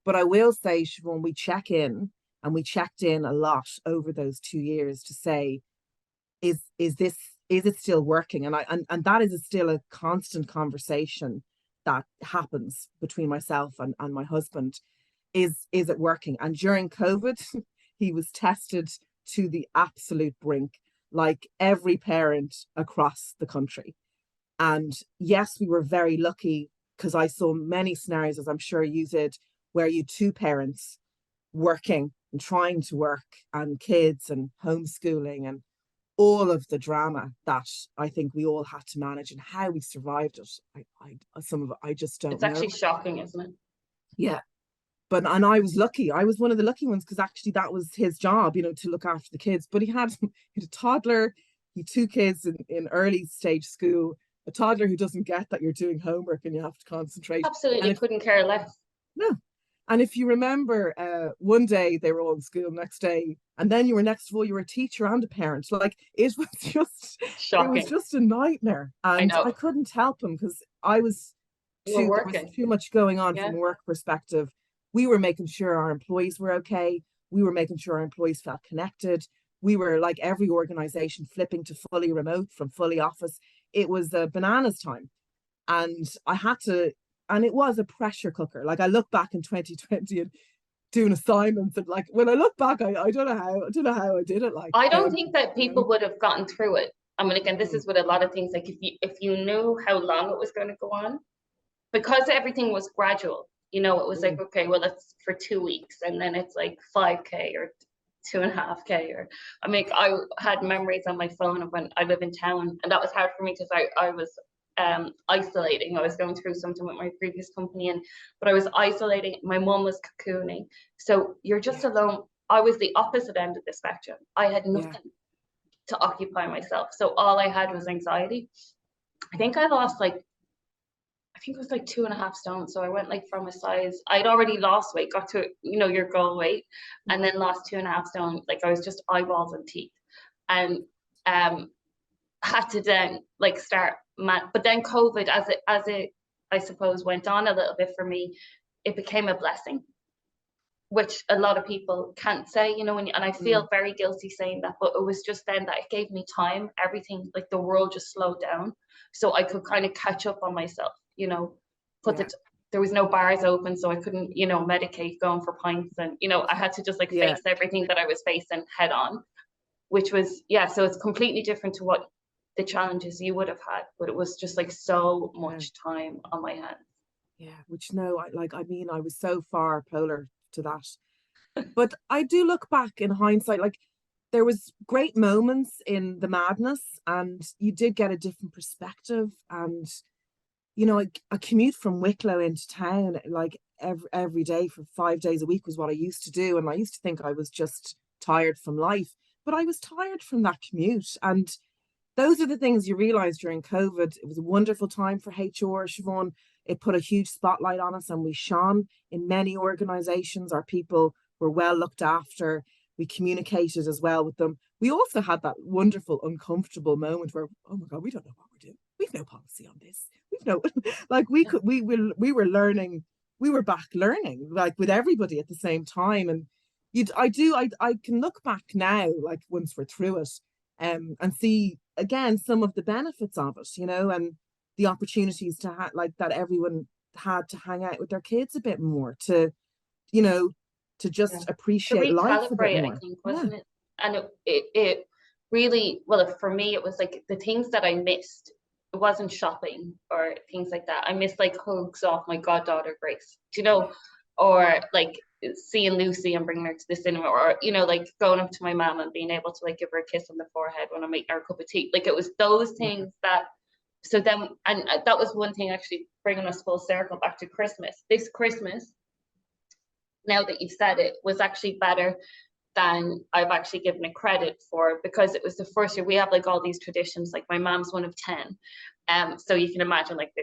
But I will say, Siobhan, we checked in a lot over those 2 years to say, is it still working? And that is still a constant conversation that happens between myself and my husband. Is it working? And during COVID, he was tested to the absolute brink, like every parent across the country. And yes, we were very lucky, because I saw many scenarios, as I'm sure you did, where you two parents working and trying to work, and kids and homeschooling and all of the drama that I think we all had to manage, and how we survived it. Some of it I just don't know. It's actually shocking, isn't it? Yeah. But and I was lucky. I was one of the lucky ones because actually that was his job, to look after the kids. But he had a toddler, he had two kids in early stage school, a toddler who doesn't get that you're doing homework and you have to concentrate. And Absolutely if couldn't care less. no, and if you remember, one day they were all in school, next day, and then you were next of all, you were a teacher and a parent. Like it was Shocking. just a nightmare, I and I know. couldn't help him because You were there was working. too much going on Yeah. from a work perspective. We were making sure our employees were okay. We were making sure our employees felt connected. We were, like every organization, flipping to fully remote from fully office. It was a bananas time. And I had to, and it was a pressure cooker. Like I look back in 2020 and doing assignments, and like when I look back, I don't know how I did it. Like, I don't think that you know, people would have gotten through it. I mean, again, this mm, is with a lot of things. Like if you knew how long it was going to go on, because everything was gradual, it was like, mm, okay, well, it's for 2 weeks, and then it's like 5K or 2.5K. Or I mean, I had memories on my phone of when I live in town, and that was hard for me because I was isolating. I was going through something with my previous company, but I was isolating. My mom was cocooning, so you're just yeah, alone. I was the opposite end of the spectrum. I had yeah, nothing to occupy myself, so all I had was anxiety. I think I lost like, I think it was like 2.5 stone. So I went like from a size, I'd already lost weight, got to, your goal weight, and mm, then lost 2.5 stone. Like I was just eyeballs and teeth. And um had to then like start but then COVID, as it I suppose went on a little bit for me, it became a blessing, which a lot of people can't say, and I mm, feel very guilty saying that, but it was just then that it gave me time. Everything, like the world just slowed down. So I could kind of catch up on myself, put yeah, the, there was no bars open, so I couldn't, medicate going for pints. And, I had to just like yeah. face everything that I was facing head on, which was, yeah. So it's completely different to what the challenges you would have had, but it was just like so Yeah. much time on my hands. Yeah, which no, I mean, I was so far polar to that. But I do look back in hindsight, like there was great moments in the madness, and you did get a different perspective. And a commute from Wicklow into town, like every day for 5 days a week was what I used to do, and I used to think I was just tired from life, but I was tired from that commute. And those are the things you realize during COVID. It was a wonderful time for HR, Siobhan. It put a huge spotlight on us, and we shone in many organizations. Our people were well looked after. We communicated as well with them. We also had that wonderful, uncomfortable moment where, oh my God, we don't know what we're doing. We've no policy on this. We've no, like we were learning, we were back learning, like with everybody at the same time. And I can look back now, like once we're through it, and see again some of the benefits of it, and the opportunities to have like that everyone had to hang out with their kids a bit more, you know, to Yeah. just To appreciate life a bit recalibrate, I more. think, Yeah. wasn't it? And it really, well, for me, it was like the things that I missed. It wasn't shopping or things like that. I missed like hugs off my goddaughter Grace, or like seeing Lucy and bringing her to the cinema, or like going up to my mom and being able to like give her a kiss on the forehead when I'm making her a cup of tea. Like it was those Yeah. things that. So then, and that was one thing actually bringing us full circle back to Christmas. This Christmas, now that you've said it, was actually better than I've actually given it credit for, because it was the first year. We have like all these traditions. Like my mom's one of 10. So you can imagine like the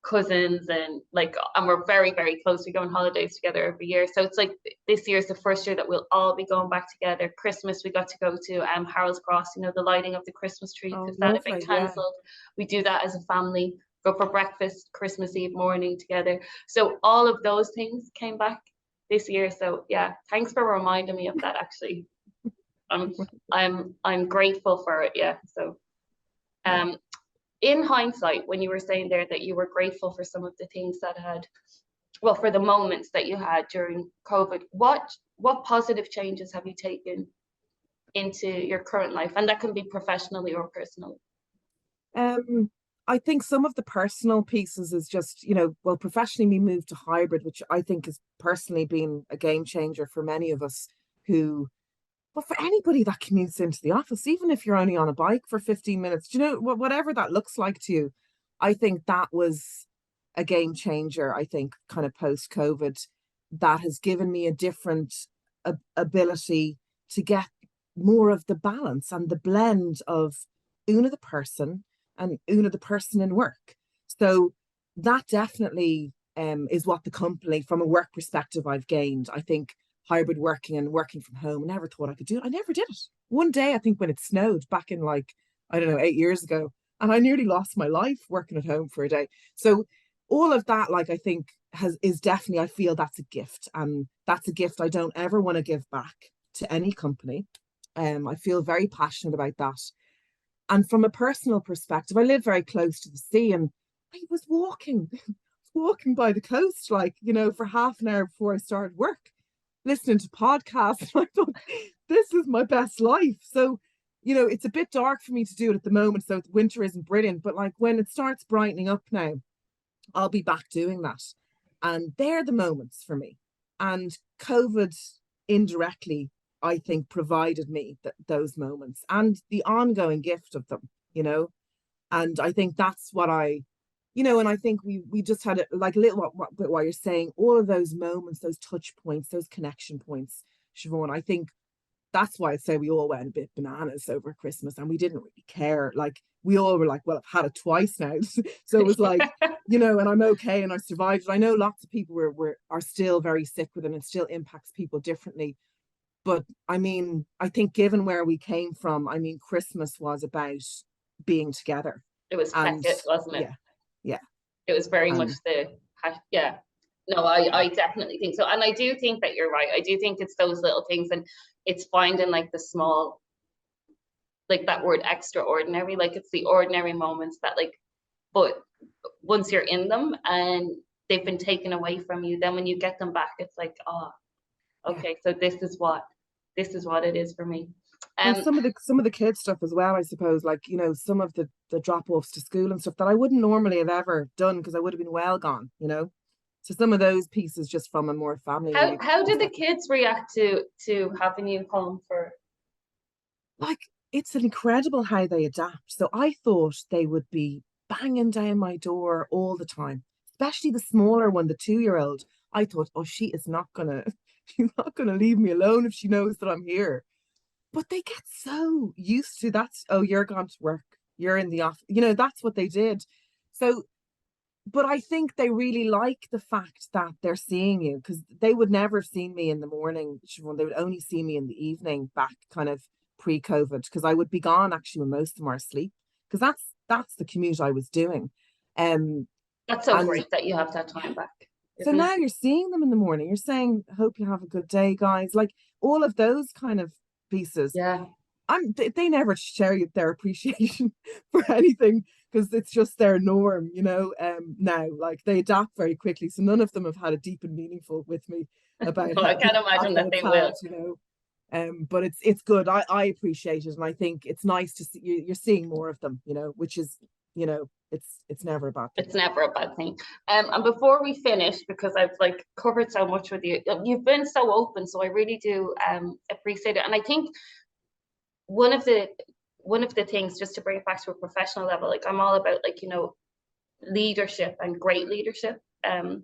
cousins and like, and we're very, very close. We go on holidays together every year. So it's like this year is the first year that we'll all be going back together. Christmas, we got to go to Harold's Cross, the lighting of the Christmas tree, Oh, because that had been lovely. Yeah. cancelled. We do that as a family, go for breakfast Christmas Eve morning together. So all of those things came back this year. So yeah, thanks for reminding me of that actually. I'm I'm grateful for it. Yeah. So Yeah. um in hindsight, when you were saying there that you were grateful for some of the things that had, well, for the moments that you had during COVID, what positive changes have you taken into your current life? And that can be professionally or personally. Um, I think some of the personal pieces is just, well, professionally we moved to hybrid, which I think has personally been a game changer for many of us who, well, for anybody that commutes into the office, even if you're only on a bike for 15 minutes, whatever that looks like to you, I think that was a game changer, I think, kind of post COVID. that has given me a different ability to get more of the balance and the blend of Una the person and Una the person in work. So that definitely is what the company, from a work perspective, I've gained. I think hybrid working and working from home, I never thought I could do it. I never did it. One day, I think when it snowed back in like, I don't know, 8 years ago, and I nearly lost my life working at home for a day. So all of that, like, I think is definitely, I feel that's a gift, and that's a gift I don't ever want to give back to any company. I feel very passionate about that. And from a personal perspective, I live very close to the sea, and I was walking, walking by the coast, like, for half an hour before I started work, listening to podcasts. And I thought, this is my best life. So, it's a bit dark for me to do it at the moment. So winter isn't brilliant, but like when it starts brightening up now, I'll be back doing that. And they're the moments for me. And COVID indirectly, I think, provided me those moments and the ongoing gift of them. And I think that's what and I think we just had like a little what you're saying, all of those moments, those touch points, those connection points, Siobhan. I think that's why I'd say we all went a bit bananas over Christmas, and we didn't really care. Like, we all were like, well, I've had it twice now. So it was like, and I'm okay and I survived. And I know lots of people are still very sick with it, and it still impacts people differently. But I mean, I think given where we came from, I mean, Christmas was about being together. It was And hectic, wasn't it? Yeah. It was very much yeah. No, I definitely think so. And I do think that you're right. I do think it's those little things, and it's finding like the small, like that word extraordinary, like it's the ordinary moments that like, but once you're in them and they've been taken away from you, then when you get them back, it's like, oh, okay, so this is what it is for me. And some of the kids stuff as well, I suppose, like, some of the drop-offs to school and stuff that I wouldn't normally have ever done because I would have been well gone. So some of those pieces just from a more family. How did the kids react to having you home for? Like, it's incredible how they adapt. So I thought they would be banging down my door all the time, especially the smaller one, the 2-year-old. I thought, oh, she's not gonna leave me alone if she knows that I'm here. But they get so used to that. Oh, you're gone to work, you're in the office. That's what they did. So, but I think they really like the fact that they're seeing you, because they would never have seen me in the morning, Siobhan. They would only see me in the evening back kind of pre-COVID, because I would be gone actually when most of them are asleep, because that's the commute I was doing. That's so great that you have that time back. So now you're seeing them in the morning. You're saying, hope you have a good day, guys. Like, all of those kind of pieces. Yeah. They never share their appreciation for anything, because it's just their norm, now. Like, they adapt very quickly. So none of them have had a deep and meaningful with me about I can't imagine that they will. But it's good. I appreciate it, and I think it's nice to see you're seeing more of them, which is, it's never a bad thing. It's never a bad thing. And before we finish, because I've like covered so much with you, you've been so open, so I really do appreciate it. And I think one of the things, just to bring it back to a professional level, like, I'm all about, like, leadership and great leadership. And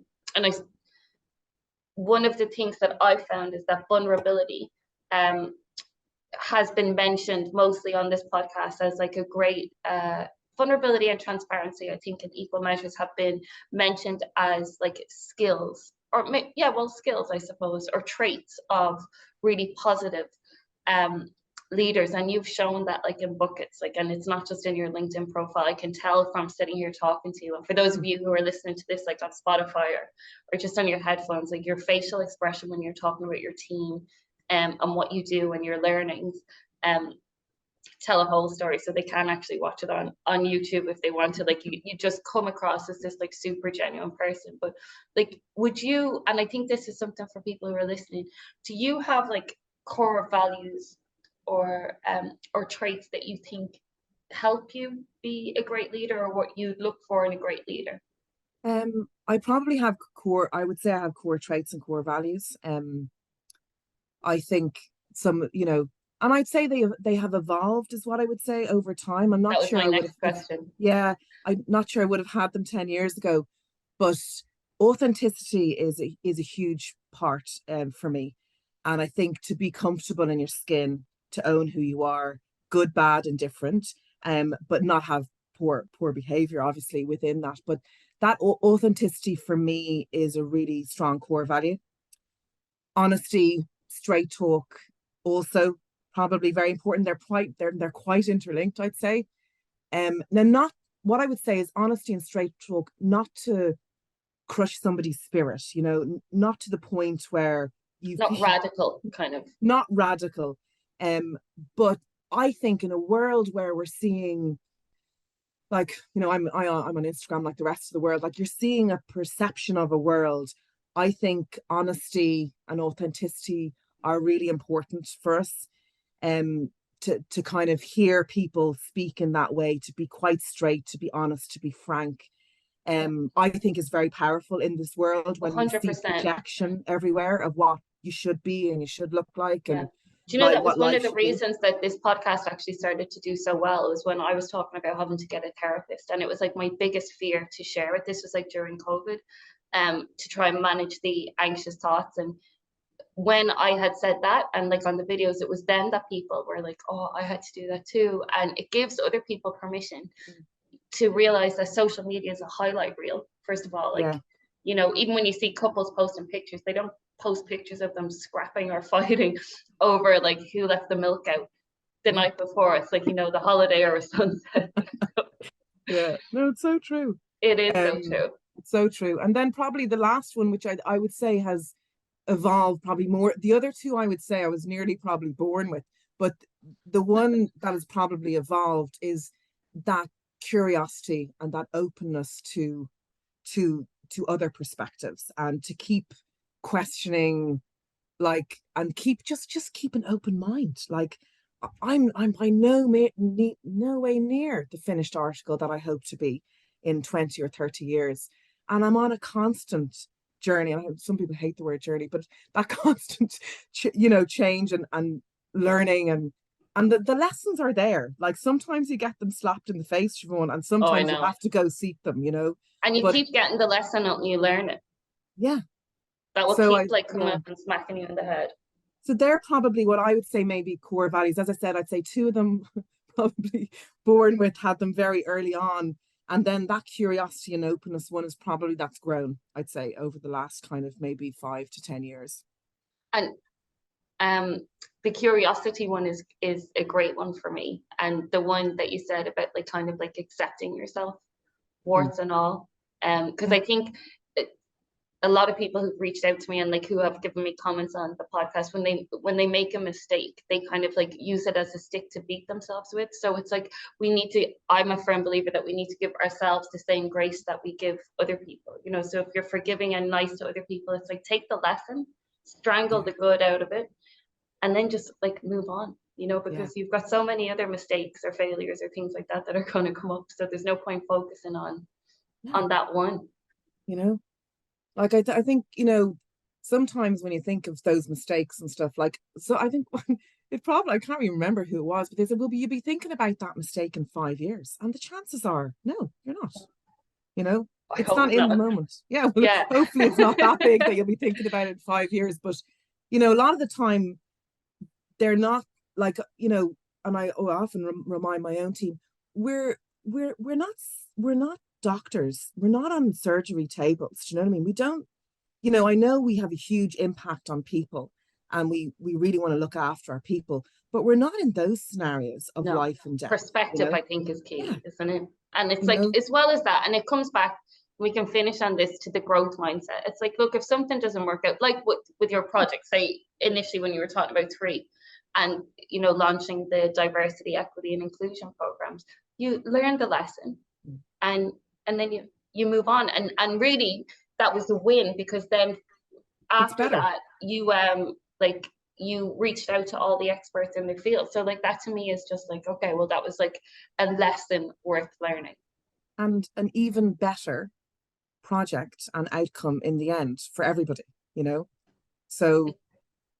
one of the things that I found is that vulnerability has been mentioned mostly on this podcast as like a great vulnerability and transparency, I think, in equal measures, have been mentioned as like skills, or skills, I suppose, or traits of really positive leaders. And you've shown that, like, in buckets, like, and it's not just in your LinkedIn profile. I can tell from sitting here talking to you, and for those of you who are listening to this, like, on Spotify or just on your headphones, like, your facial expression when you're talking about your team and what you do and your learnings tell a whole story. So they can actually watch it on YouTube if they want to. Like, you just come across as this like super genuine person. But like, would you, and I think this is something for people who are listening, do you have like core values or traits that you think help you be a great leader, or what you look for in a great leader? I probably have I would say I have core traits and core values. I think some, and I'd say they have evolved, is what I would say, over time. I'm not sure. That was my next question. Yeah, I'm not sure I would have had them 10 years ago, but authenticity is a huge part for me. And I think to be comfortable in your skin, to own who you are, good, bad, and different, but not have poor behavior, obviously, within that. But that authenticity for me is a really strong core value. Honesty, straight talk, also probably very important. They're quite interlinked, I'd say. Now, not what I would say is honesty and straight talk, not to crush somebody's spirit, not to the point where you've Not radical, kind of. not radical. But I think in a world where we're seeing, like, I'm on Instagram like the rest of the world, like you're seeing a perception of a world. I think honesty and authenticity are really important for us. To kind of hear people speak in that way, to be quite straight, to be honest, to be frank, I think is very powerful in this world when we see 100%. projection everywhere of what you should be and you should look like, and do you know that was what one life of the should be. reasons that this podcast actually started to do so well, was when I was talking about having to get a therapist, and it was like my biggest fear to share it. This was like during COVID, to try and manage the anxious thoughts. And when I had said that, and like on the videos, it was then that people were like, oh, I had to do that too. And it gives other people permission to realize that social media is a highlight reel, first of all. Like, Yeah. Even when you see couples posting pictures, they don't post pictures of them scrapping or fighting over like who left the milk out the night before. It's like, the holiday or a sunset. Yeah, no, it's so true. It is so true. It's so true. And then probably the last one, which I would say has evolved probably more. The other two, I would say I was nearly probably born with, but the one that has probably evolved is that curiosity and that openness to other perspectives, and to keep questioning, like, and just keep an open mind. Like, I'm by no way near the finished article that I hope to be in 20 or 30 years. And I'm on a constant journey. And some people hate the word journey, but that constant, change and learning, and the lessons are there. Like, sometimes you get them slapped in the face, Siobhan, and sometimes you have to go seek them, And you but keep getting the lesson until you learn it. Yeah. That will keep coming up and smacking you in the head. So they're probably what I would say maybe core values. As I said, I'd say two of them probably born with, had them very early on. And then that curiosity and openness one is probably that's grown, I'd say, over the last kind of maybe 5 to 10 years. And the curiosity one is a great one for me. And the one that you said about like kind of like accepting yourself, warts and all. Because I think a lot of people who've reached out to me and like who have given me comments on the podcast, when they make a mistake, they kind of like use it as a stick to beat themselves with. So it's like I'm a firm believer that we need to give ourselves the same grace that we give other people. So if you're forgiving and nice to other people, it's like take the lesson, strangle the good out of it, and then just like move on. Because you've got so many other mistakes or failures or things like that are going to come up. So there's no point focusing on that one. Like I think, sometimes when you think of those mistakes and stuff, like, so I think it probably, I can't even remember who it was, but they said, well, you'll be thinking about that mistake in 5 years. And the chances are, no, you're not, it's not in the moment. Yeah. Well, hopefully it's not that big that you'll be thinking about it in 5 years. But, a lot of the time they're not like, and I often remind my own team, we're not doctors. We're not on surgery tables. Do you know what I mean? We don't, I know we have a huge impact on people, and we really want to look after our people, but we're not in those scenarios of life and death. Perspective, I think, is key, isn't it? And it's like, as well as that, and it comes back, we can finish on this, to the growth mindset. It's like, look, if something doesn't work out, like with your project, say initially when you were talking about 3 and, launching the diversity, equity and inclusion programs, you learn the lesson and then you move on, and really that was the win, because then after that you you reached out to all the experts in the field. So like that to me is just like, okay, well, that was like a lesson worth learning, and an even better project and outcome in the end for everybody, so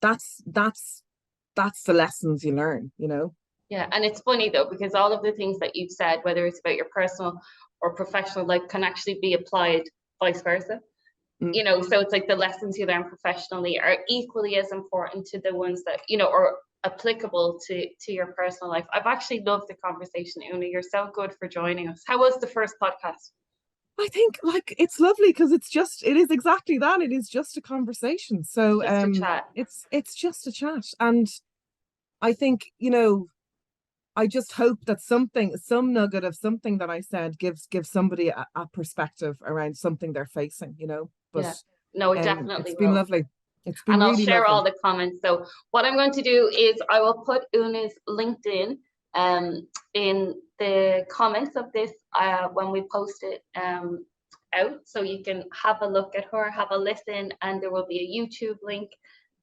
that's the lessons you learn. Yeah. And it's funny though, because all of the things that you've said, whether it's about your personal or professional life, can actually be applied vice versa. you know, so it's like the lessons you learn professionally are equally as important to the ones that, you know, are applicable to your personal life. I've actually loved the conversation, Una. You're so good for joining us. How was the first podcast? I think like it's lovely because it is exactly that. It is just a conversation. So Just a chat. it's just a chat. And I think, you know, I just hope that some nugget of something that I said gives somebody a perspective around something they're facing, you know. But Yeah. No, it definitely it's been will. lovely. It's been And I'll really share lovely. all the comments. So what I'm going to do is I will put Una's LinkedIn in the comments of this when we post it out. So you can have a look at her, have a listen, and there will be a YouTube link.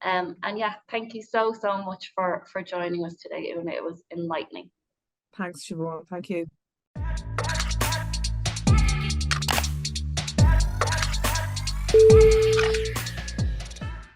And yeah, thank you so much for joining us today, Una. It was enlightening. Thanks, Siobhan. Thank you.